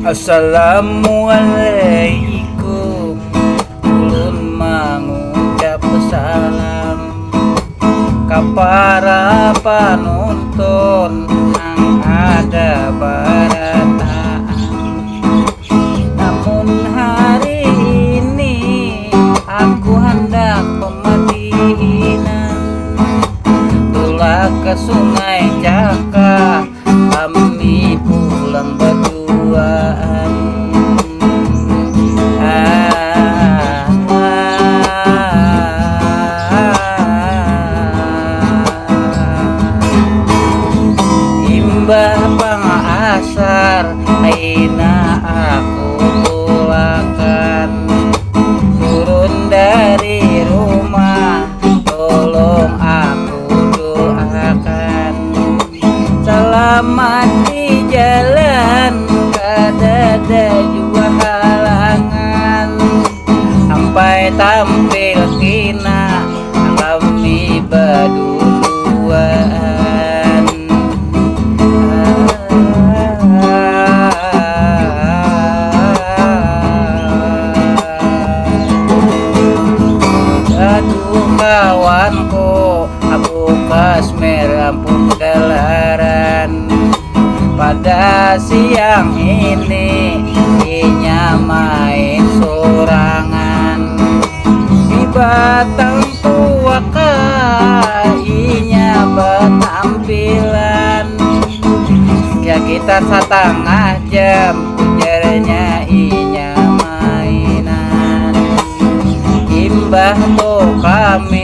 Assalamualaikum, ulun mengucap salam ka para panonton ang ada barataan. Namun hari ini aku hendak pemadinan, tulah ke Sungai Caka, kami pulang berduaan. Imbah pangasar aina aku pulakan, turun dari rumah tolong aku doakan. Selamat di jalan, kadada jua halangan, sampai tampil kina kami berduaan. Aduh kawanku, Abu Kasmer ampun gelaran. Pada siang ini inya main sorangan di Batang Tuaka, inya bertampilan sekitar setengah jam, ujarnya inya mainan. Imbah to kami